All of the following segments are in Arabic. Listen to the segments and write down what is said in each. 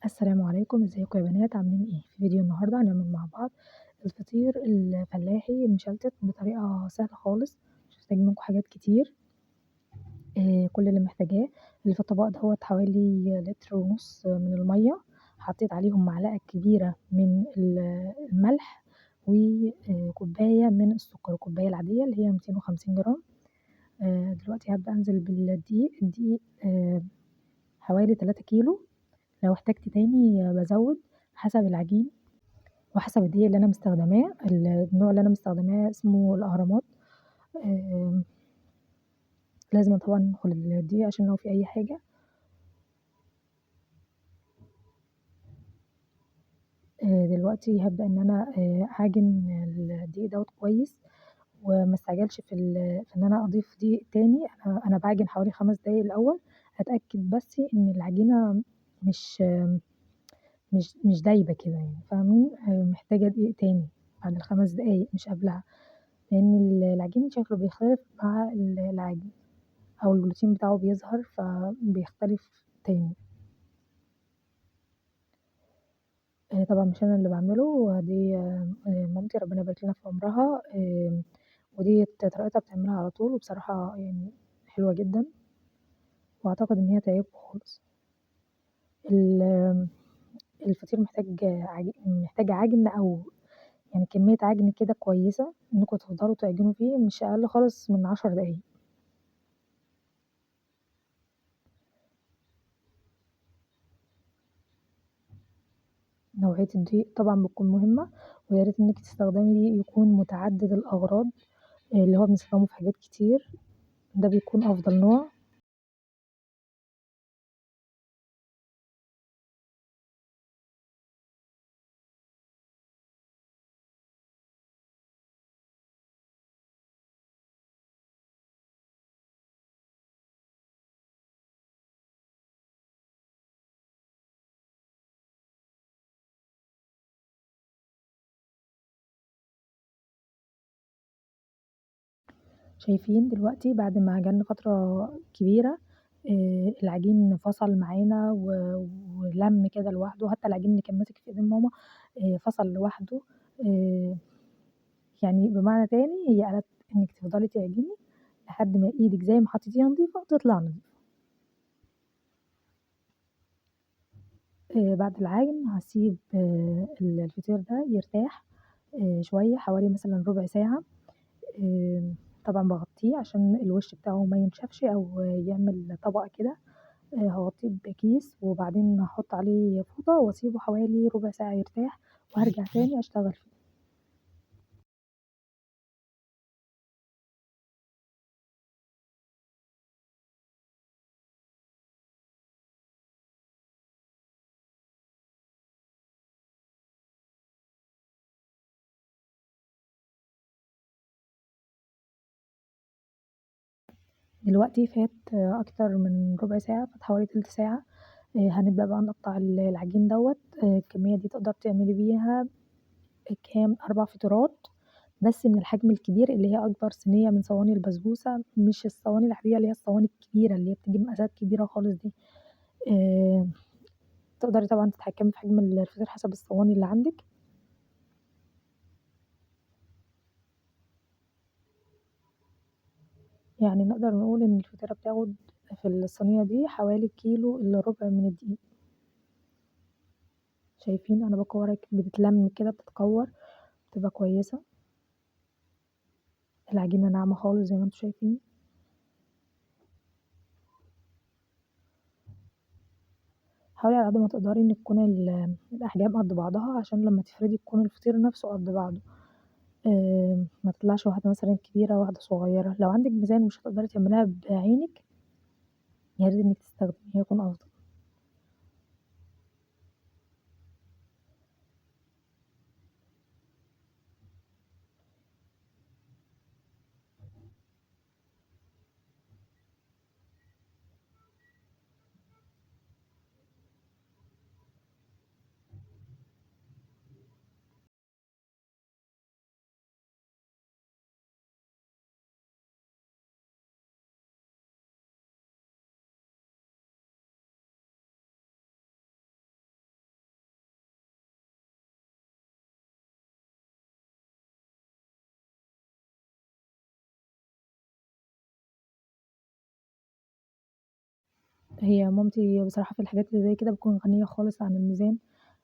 السلام عليكم، ازيكم يا بنات عاملين إيه؟ في فيديو النهارده هنعمل مع بعض الفطير الفلاحي المشلتت بطريقة سهلة خالص، مش هتحتاج منكم حاجات كتير، كل اللي محتاجاه اللي في الطبق دوّة حوالي لتر ونُص من المَيّة، حطيت عليهم معلقة كبيرة من الملح، كوباية من السكر، الكوباية العادية اللي هي 250 جرام، دلوقتي هابدأ أنزل بالدقيق، الدقيق حوالي 3 كيلو. لو احتجت تاني بازوّد حسب العجين وحسب الدقيق اللي أنا مستخدماه، النوع اللي أنا مستخدماه اسمه الأهرامات، آمم لازمًا طبعًا ندخل الدقيق عشان لو في أي حاجة. دلوقتي هابدأ إن أنا أعجن الدقيق دوّة كويس، وما استعجلش في إن أنا أضيف دقيق تاني، أنا باعجن حوالي 5 دقايق الأول، أتأكد بس إن العجينة مش مش دايبة كده يعني فاهمين؟ محتاجة دقيق تاني بعد ال5 دقايق مش قبلها، لإن العجين شكله بيختلف مع العجن أو البروتين بتاعه بيظهر فبيختلف تاني. طبعًا مش أنا اللي باعمله دي مامتي ربنا يبارك لنا في عمرها، وديّة طريقتها بتعملها على طول وبصراحة يعني حلوة جدًا، وأعتقد إن هي هتعجبكم خالص. ال الفطير محتاج عجن أو يعني كمية عجن كده كويسة إنكم تفضلوا تعجنوا فيه مش أقل خالص من 10 دقايق. نوعية الدقيق طبعًا بتكون مهمة، ويا ريت إنِّك تستخدمي دقيق يكون متعدد الأغراض، اللي هو بنستخدمه في حاجات كتير، ده بيكون أفضل نوع. شايفين دلوقتي بعد ما عجننا فترة كبيرة، العجين فصل معانا ولَم كده لوحده، حتى العجين اللي كان ماسك في إيدين ماما فصل لوحده، آآ يعني بمعنى تاني هي قالت إنِّك تفضلي تعجني لحد ما إيدِك زي ما حطيتيها نضيفة تطلع نضيفة. بعد العجن هاسيب الفطير ده يرتاح شوية حوالي مثلًا ربع ساعة، طبعًا باغطّيه عشان الوش بتاعه ما ينشفش أو يعمل طبقة كده، هاغطّيه بكيس وبعدين هاحط عليه فوطة واسيبه حوالي ربع ساعة يرتاح وهارجع تاني أشتغل فيه. دلوقتي فات أكتر من ربع ساعة، فات حوالي تِلت ساعة، هنبدأ بقى نقطّع العجين دوّة، الكمية دي تقدر تعملي بيها كام 4 فطيرات، بس من الحجم الكبير اللي هي أكبر صينية من صواني البسبوسة، مش الصواني العادية اللي هي الصواني الكبيرة اللي هي بتيجي بمقاسات كبيرة خالص دي، آآ تقدري طبعًا تتحكمي في حجم الفطير حسب الصواني اللي عندِك، يعني نقدر نقول إن الفطيرة بتاخد في الصينية دي حوالي كيلو إلا ربع من الدقيق، شايفين أنا باكورها بتتلم كده بتتكور، بتبقى كويسة، العجينة ناعمة خالص زي ما أنتم شايفين. حاولي على قد ما تقدري إن تكون الأحجام قد بعضها عشان لمّا تفردي تكون الفطير نفسه قد بعضه، ما تطلعش واحدة مثلًا كبيرة وواحدة صغيرة، لو عندِك ميزان ومش هتقدري تعمليها بعينِك يا ريت إنِّك تستخدميه هيكون أفضل. هي مامتي بصراحة في الحاجات اللي زي كده بتكون غنية خالص عن الميزان،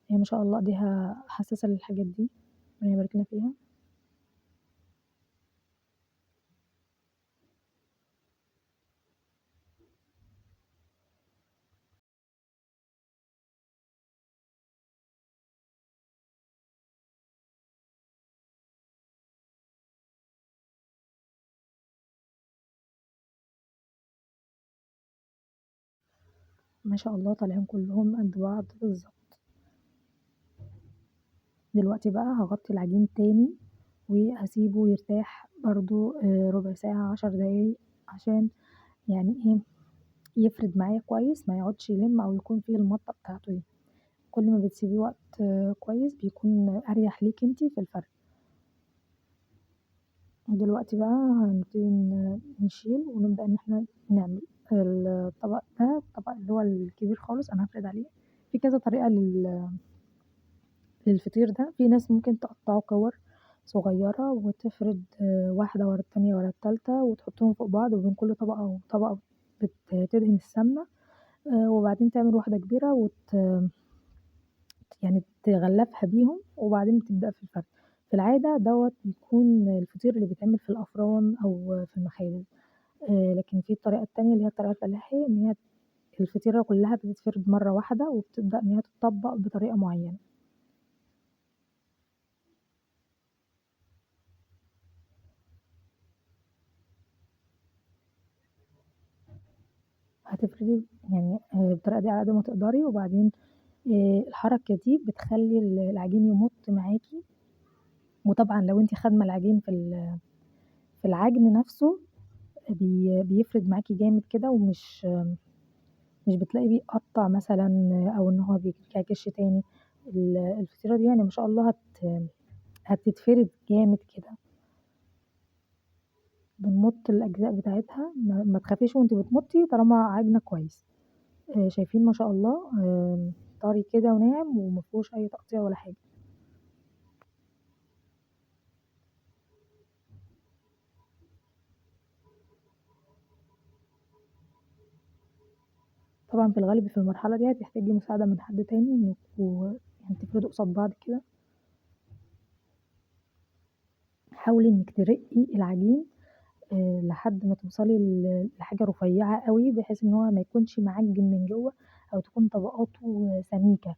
هي ما شاء الله إيديها حساسة للحاجات دي، ربنا يبارك لنا فيها. ما شاء الله طالعين كلّهم قد بعض بالضبط. دلوقتي بقى هاغطّي العجين تاني وهاسيبه يرتاح برضه ربع ساعة، 10 دقايق عشان يعني إيه، يفرد معايا كويس، ما يقعدش يلِم أو يكون فيه المَطّة بتاعته دي. كل ما بتسيبيه وقت كويس بيكون أريح ليكِ أنتِ في الفرد. ودلوقتي بقى هنبتدي نشيل ونبدأ إن إحنا نعمل الطبق ده، الطبق اللي هو الكبير خالص أنا هافرد عليه. في كذا طريقة للفطير ده، في ناس ممكن تقطّعه كِوَر صغيّرة وتفرد واحدة ورا التانية ورا التالتة وتحطّهم فوق بعض وبين كل طبقة وطبقة تدهن السمنة وبعدين تعمل واحدة كبيرة يعني تغلّفها بيهم وبعدين تبدأ في الفرد. في العادة دوّة بيكون الفطير اللي بيتعمل في الأفران أو في المخابز، لكن في الطريقة التانية اللي هي الطريقة الفلاحي إن هي الفطيرة كلّها بتتفرد مرّة واحدة وبتبدأ إن هي تتطبّق بطريقة معيّنة. هتفردي يعني بالطريقة دي على قد ما تقدري وبعدين الحركة دي بتخلّي العجين يمُط معاكِ، وطبعًا لو أنتِ خادمة العجين في العجن نَفْسه بيفرد معاكِ جامد كده مش بتلاقيه بيقطّع مثلًا أو إن هو بيتكعكش تاني، الفطيرة دي يعني ما شاء الله هتتفرد جامد كده، بنمُط الأجزاء بتاعتها ما تخافيش وأنتِ بتمُطّي طالما عاجنة كويس، شايفين ما شاء الله طري كده وناعم وما فيهوش أي تقطيع ولا حاجة. طبعًا في الغالب في المرحلة دي هتحتاجي مساعدة من حد تاني إنكم يعني تفردوا قصاد بعض كده، حاولي إنِّك ترقّي العجين لحد ما توصلي لحاجة رفيّعة أوي، بحيث إن هو ما يكونش معجِّن من جوّه أو تكون طبقاته سميكة،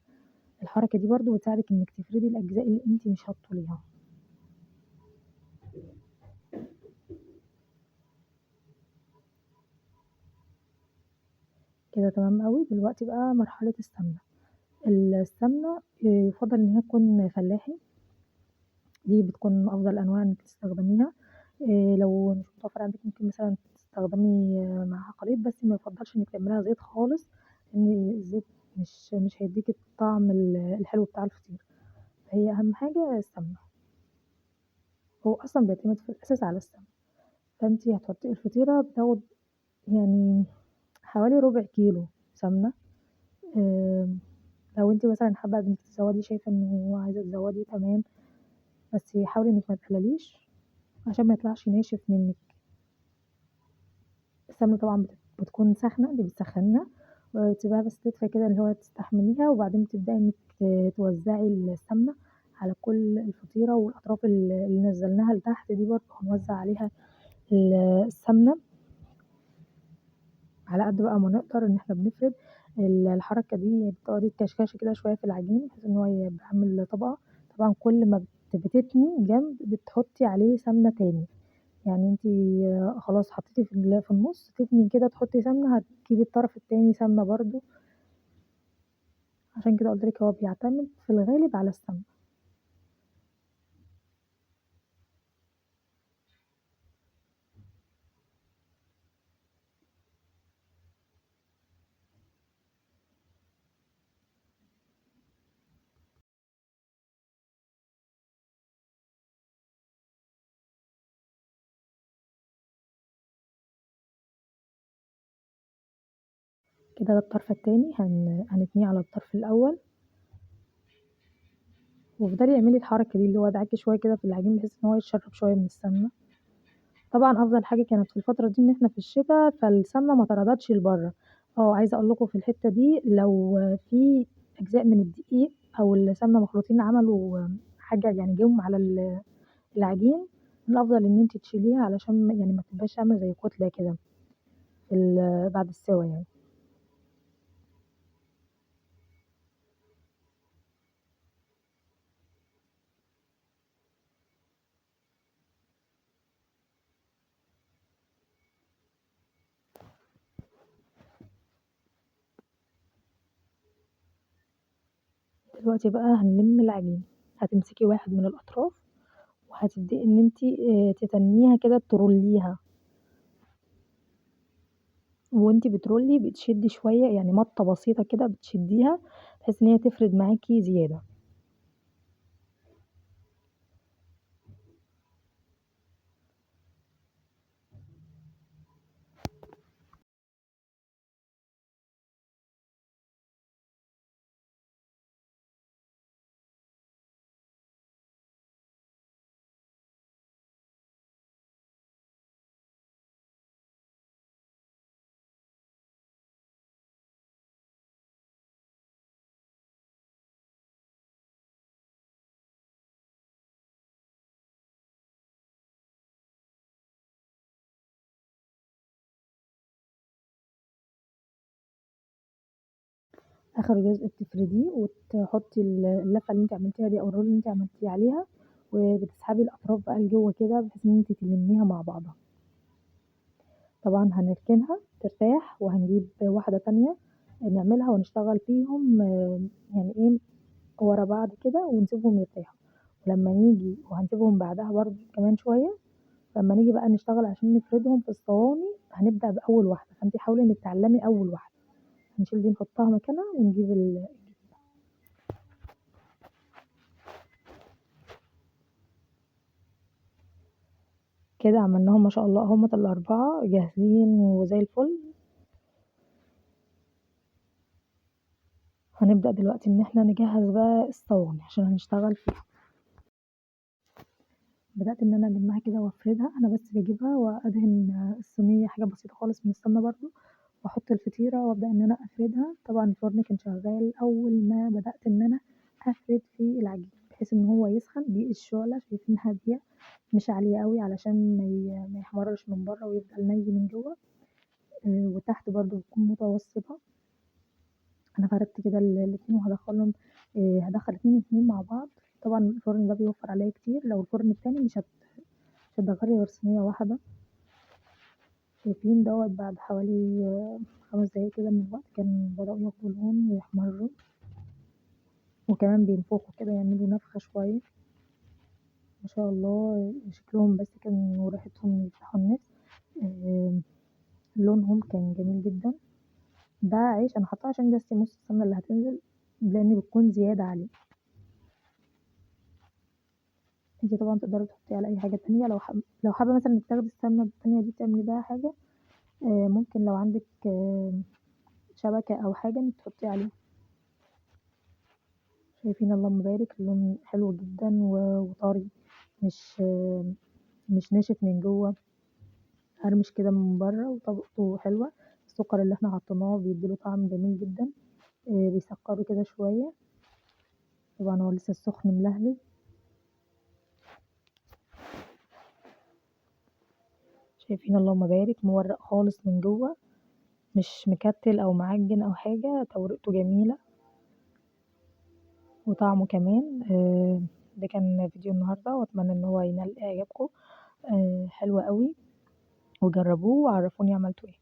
الحركة دي برضه بتساعدِك إنِّك تفردي الأجزاء اللي أنتِ مش هتطوليها، كده تمام أوي. دلوقتي بقى مرحلة السمنة، السمنة يُفضّل إن هي تكون فلاحي، دي بتكون أفضل الأنواع إنِّك تستخدميها، لو مش متوفّر عندِك ممكن مثلًا تستخدمي معاها خليط، بس ما يُفضّلش إنِّك تعمليها زيت خالص، لإن الزيت مش هيدّيكِ الطعم الحلو بتاع الفطير، فهي أهم حاجة السمنة، هو أصلًا بيعتمد في الأساس على السمنة، فأنتِ هتحطّي الفطيرة بتاخد يعني حوالي ربع كيلو سمنة، آمم، لو أنتِ مثلًا حابة إنِّك تزوّدي شايفة إنه عايزة تزوّدي تمام، بس حاولي إنِّك ما تقلّليش عشان ما يطلعش ناشف منِّك. السمنة طبعًا بتكون ساخنة، أنتِ بتسخّنيها وتسيبيها بس تدفى كده اللي هو تستحمليها، وبعدين بتبدئي إنِّك توزّعي السمنة على كل الفطيرة والأطراف اللي نزّلناها لتحت دي برضه هنوزّع عليها ال السمنة على قد بقى ما نقدر إن إحنا بنفرد الحركة دي بتقعدي تكشكشي كده شوية في العجين بحيث إن هو يبقى عامل طبقة، طبعًا كل ما بتتني جنب بتحطّي عليه سمنة تاني. يعني أنتِ خلاص حطيتِ في النُص تتني كده تحطّي سمنة، هتجيبي الطرف التاني سمنة برضه، عشان كده قُلت لِك هو بيعتمد في الغالب على السمنة. كده ده الطرف التاني هنتنيه على الطرف الأول، وافضلي اعملي الحركة دي اللي هو ادعكي شوية كده في العجين بحيث إن هو يتشرب شوية من السمنة. طبعًا أفضل حاجة كانت في الفترة دي إن إحنا في الشتا، فالسمنة ما طردتش لبرّه، عايزة أقول لكم في الحتة دي لو في أجزاء من الدقيق أو السمنة مخلوطين عملوا حاجة يعني جُم على العجين، الأفضل إن أنتِ تشيليها علشان يعني ما تبقاش عاملة زي كُتلة كده بعد السِوَى يعني. دلوقتي بقى هنلِم العجين، هتمسكي واحد من الأطراف وهتبدئي إن أنتِ تتنّيها كده ترُلّيها، وأنتِ بترُلّي بتشدّي شوية يعني مَطّة بسيطة كده بتشدّيها بحيث إن هي تفرد معاكِ زيادة. آخر جزء بتفرديه وتحطّي اللفة اللي أنتِ عملتيها دي أو الرول اللي أنتِ عملتيه عليها، وبتسحبي الأطراف بقى لجوّه كده بحيث إن أنتِ تلمّيها مع بعضها. طبعًا هنركنها ترتاح وهنجيب واحدة تانية نعملها ونشتغل فيهم يعني إيه، ورا بعض كده ونسيبهم يرتاحوا، ولمّا نيجي وهنسيبهم بعدها برضه كمان شوية، لمّا نيجي بقى نشتغل عشان نفردهم في الصواني هنبدأ بأول واحدة، فأنتِ حاولي إنِّك تعلّمي أول واحدة، هنشيل دي نحطها مكانها ونجيب كده عملناهم ما شاء الله أهُمّة ال4 جاهزين وزي الفل. هنبدأ دلوقتي إن إحنا نجهّز بقى الصواني عشان هنشتغل فيها. بدأت إن أنا ألمّها كده وأفردها، أنا بس باجيبها وأدهن الصينية حاجة بسيطة خالص من السمنة برضه، وأحط الفطيرة وأبدأ إن أنا أفردها، طبعًا الفرن كان شغال أول ما بدأت إن أنا أفرد في العجين، بحيث إن هو يسخن دي الشُعلة شايفين هادية مش عالية أوي علشان ما يحمرّش من برّه ويفضل ني من جوّه، وتحت برضه بتكون متوسطة. أنا فردت كده الاتنين وهادخّلهم هادخّل اتنين مع بعض، طبعًا الفرن ده بيوفّر عليَّ كتير، لو الفرن التاني مش هتدخّلي غير صينية واحدة، شايفين دوّة بعد حوالي 5 دقايق كده من الوقت كانوا بدأوا ياخدوا لون ويحمرّوا، وكمان بينفخوا كده يعملوا نفخة شوية، ما شاء الله شكلهم بس كان وريحتهم يفتحوا النِّفس، آآ لونهم كان جميل جدًا، ده عيش أنا حاطاه عشان بس نُص السمنة اللي هتنزل لإن بتكون زيادة عليه. أنتِ طبعًا تقدري تحطّيه على أي حاجة تانية لو حابة مثلًا إنِّك تاخدي السمنة التانية دي تعملي بيها حاجة ممكن لو عندِك شبكة أو حاجة إنِّك تحطّيه عليها، شايفين اللهم بارك اللون حلو جدًا وطري مش مش ناشف من جوّه، قرمش كده من برّه وطبقته حلوة، السُكّر اللي إحنا حطيناه بيدّي له طعم جميل جدًا، بيسكّره كده شوية، طبعًا هو لسه السخن ملهلب، شايفين اللهم بارك مورّق خالص من جوّه، مش مكتّل أو معجّن أو حاجة، توريقته جميلة. وطعمه كمان ده كان فيديو النهارده وأتمنى إن هو ينال إعجابكم حلو أوي وجرّبوه وعرّفوني عملتوا إيه.